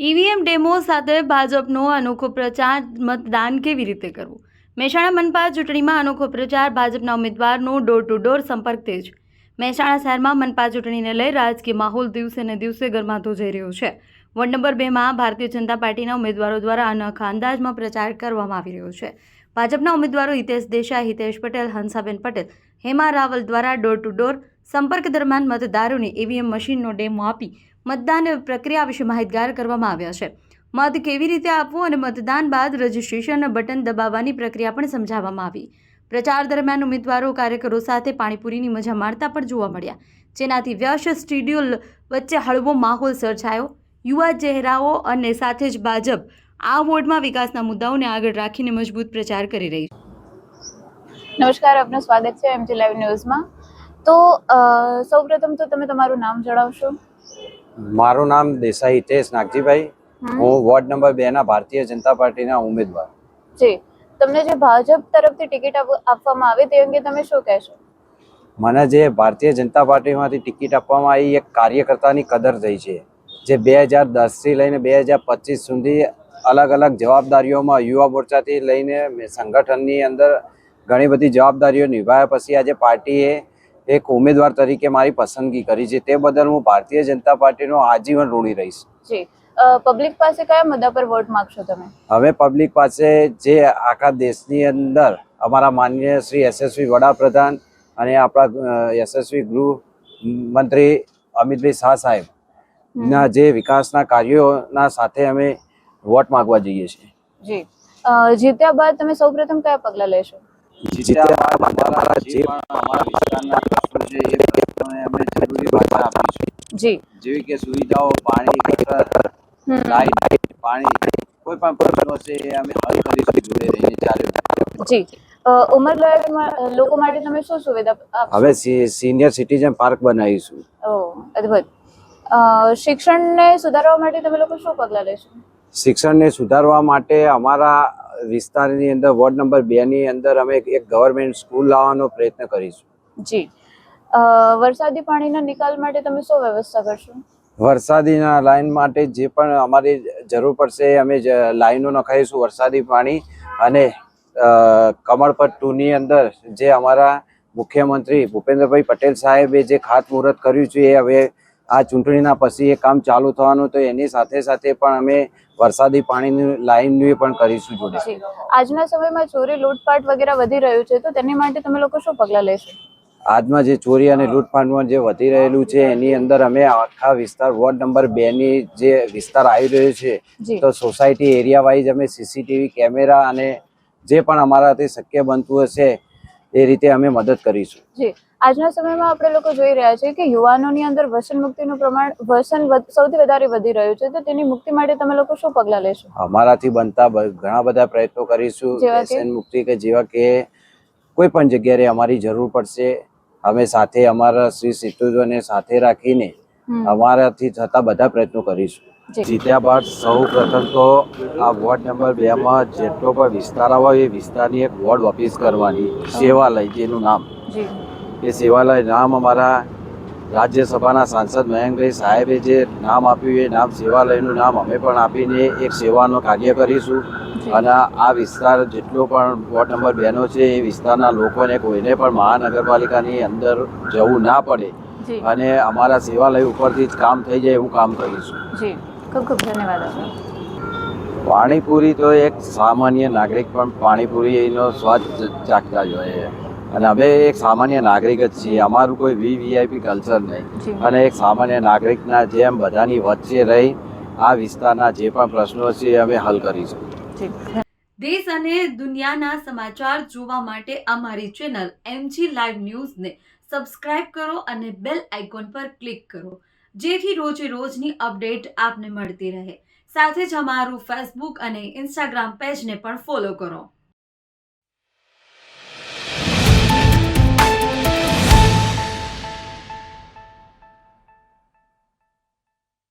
EVM demo સાથે ભાજપનો અનોખો પ્રચાર, મતદાન કેવી રીતે કરવું? મહેસાણા મનપા ચૂંટણીમાં અનોખો પ્રચાર, ભાજપના ઉમેદવારનો ડોર ટુ ડોર સંપર્ક તેજ. મહેસાણા શહેરમાં મનપા ચૂંટણીને લઈ રાજકીય માહોલ દિવસે ને દિવસે ગરમાતો જઈ રહ્યો છે. વોર્ડ નંબર 2માં ભારતીય જનતા પાર્ટીના ઉમેદવારો દ્વારા અનોખા અંદાજમાં પ્રચાર કરવામાં આવી રહ્યો છે. ભાજપના ઉમેદવારો હિતેશ દેસાઈ, હિતેશ પટેલ, હંસાબેન પટેલ, હેમા રાવલ દ્વારા ડોર ટુ ડોર સંપર્ક દરમિયાન મતદારોને ઈવીએમ મશીનનો ડેમો આપી મતદાન પ્રક્રિયા વિશે માહિતગાર કરવામાં આવ્યા છે. મત કેવી રીતે આપવું અને મતદાન બાદ રજીસ્ટ્રેશન બટન દબાવવાની પ્રક્રિયા પણ સમજાવવામાં આવી. પ્રચાર દરમિયાન ઉમેદવારો કાર્યકરો સાથે પાણીપુરીની મજા માણતા પણ જોવા મળ્યા, જેનાથી વ્યસ્ત શેડ્યુલ વચ્ચે હળવો માહોલ સર્જાયો. યુવા ચહેરાઓ અને સાથે જ ભાજપ આ વોર્ડમાં વિકાસના મુદ્દાઓને આગળ રાખીને મજબૂત પ્રચાર કરી રહી છે. નમસ્કાર, આપનું સ્વાગત છે એમજી લાઈવ ન્યૂઝમાં. તો સૌપ્રથમ તો તમે તમારું નામ જણાવશો? મારું નામ દેસાઈ હિતેશ નાગજીભાઈ. હું વોર્ડ નંબર 2 ના ભારતીય જનતા પાર્ટીના ઉમેદવાર. જી, તમને જે ભાજપ તરફથી ટિકિટ આપવામાં આવી તે અંગે તમે શું કહેશો? મને જે ભારતીય જનતા પાર્ટીમાંથી ટિકિટ આપવામાં આવી, એક કાર્યકર્તાની કદર થઈ છે. જે 2010થી લઈને 2025 સુધી અલગ અલગ જવાબદારીઓમાં યુવા મોરચાથી લઈને સંગઠનની અંદર ઘણી બધી જવાબદારીઓ નિભાવ્યા પછી આજે પાર્ટીએ એક ઉમેદવાર તરીકે મારી પસંદગી કરી છે. તે બદલ હું ભારતીય જનતા પાર્ટીનો આજીવન ઋણી રહીશ. જી, પબ્લિક પાસે કયા મુદ્દા પર વોટ માંગશો તમે? હવે પબ્લિક પાસે જે આખા દેશની અંદર અમારા માનનીય શ્રી યશસ્વી વડાપ્રધાન અને આપણા યશસ્વી ગૃહ મંત્રી અમિતભાઈ શાહ સાહેબ ના જે વિકાસના કાર્યોના સાથે અમે વોટ માંગવા જઈએ છીએ. જી, જીત્યા બાદ તમે સૌપ્રથમ કયા પગલાં લેશો? જીત્યા બાદ અમારા જે પણ અમારા વિસ્તારના પ્રશ્નો છે એ પ્રશ્નોને અમે જરૂરી માત્રા આપીશું. જી, જેવી કે સુવિધાઓ, પાણી, ગટર, લાઇટ, પાણી, કોઈ પણ પ્રશ્નો છે એ અમે હલ કરીશું જોડે રહીને ચાલે. જી, ઉંમરલાયક લોકો માટે તમે શું સુવિધા આપશો? હવે સિનિયર સિટીઝન પાર્ક બનાવીશું. અદ્ભુત. શિક્ષણને સુધારવા માટે તમે લોકો શું પગલાં લેશો? શિક્ષણને સુધારવા માટે અમારા વિસ્તારની અંદર વોર્ડ નંબર 2 ની અંદર અમે એક ગવર્મેન્ટ સ્કૂલ લાવવાનો પ્રયત્ન કરીશું. જી, વરસાદી પાણીના નિકાલ માટે તમે શું વ્યવસ્થા કરશો? વરસાદીના લાઈન માટે જે પણ અમારી જરૂર પડશે અમે લાઈનો નખાઈશું વરસાદી પાણી. અને કમળપત 2 ની અંદર જે અમારા મુખ્યમંત્રી ભૂપેન્દ્રભાઈ પટેલ સાહેબે જે ખાતમુહૂર્ત કર્યું છે એ હવે આ ચૂંટણીના પછી એ કામ ચાલુ થવાનું, તો એની સાથે સાથે પણ અમે વરસાદી પાણીની લાઈનનું પણ કરીશું જોડે. આજના સમયમાં ચોરી, લૂંટફાટ વગેરે વધી રહ્યું છે, તો તેની માટે તમે લોકો શું પગલાં લેશો? આજમાં જે ચોરી અને લૂંટફાટમાં જે વધી રહેલું છે એની અંદર અમે આખા વિસ્તાર વોર્ડ નંબર 2 ની જે વિસ્તાર આવી રહ્યો છે, તો સોસાયટી એરિયા વાઇઝ અમે સીસીટીવી કેમેરા અને જે પણ અમારાથી શક્ય બનતું હશે એ રીતે અમે મદદ કરીશું. જી, આજના સમયમાં આપણે લોકો જોઈ રહ્યા છીએ કે યુવાનોની અંદર વ્યસન મુક્તિનું પ્રમાણ સૌથી વધારે વધી રહ્યું છે, તો તેની મુક્તિ માટે તમે લોકો શું પગલાં લેશો? અમારાથી બનતા ઘણા બધા પ્રયત્નો કરીશું. વ્યસન મુક્તિ કે જેવા કે કોઈ પણ જગ્યાએ અમારી જરૂર પડશે અમે સાથે અમારા શ્રી સિટીઝનોને સાથે રાખીને અમારાથી થતા બધા પ્રયત્નો કરીશું. જીત્યા બાદ સૌ પ્રથમ તો આ વોર્ડ નંબર 2 માં જેટલો પણ વિસ્તાર આવે એ વિસ્તારની એક વોર્ડ ઓફિસ કરવાની, સેવાલય જેનું નામ. એ સેવાલય નામ અમારા રાજ્યસભાના સાંસદ મયંકભાઈ સાહેબે જે નામ આપ્યું એ નામ સેવાલયનું નામ અમે પણ આપીને એક સેવાનું કાર્ય કરીશું. અને આ વિસ્તાર જેટલો પણ વોર્ડ નંબર 2 નો છે એ વિસ્તારના લોકોને કોઈને પણ મહાનગરપાલિકાની અંદર જવું ના પડે અને અમારા સેવાલય ઉપરથી જ કામ થઈ જાય એવું કામ કરીશું. જી, ખૂબ ખૂબ ધન્યવાદ. પાણીપુરી તો એક સામાન્ય નાગરિક પણ પાણીપુરીનો સ્વાદ ચાખતા જ હોય અને અમે એક સામાન્ય નાગરિક જ છીએ. અમારું કોઈ વીવીઆઈપી કલ્ચર નહીં અને એક સામાન્ય નાગરિકના જેમ બધાની વચ્ચે રહી આ વિસ્તારના જે પણ પ્રશ્નો છે અમે હલ કરીશું. દેશ અને દુનિયાના સમાચાર જોવા માટે અમારી ચેનલ એમજી લાઈવ ન્યૂઝને સબસ્ક્રાઇબ કરો અને બેલ આઇકોન પર ક્લિક કરો, જેથી રોજે રોજની અપડેટ આપને મળતી રહે. સાથે જ અમારું ફેસબુક અને ઇન્સ્ટાગ્રામ પેજને પણ ફોલો કરો.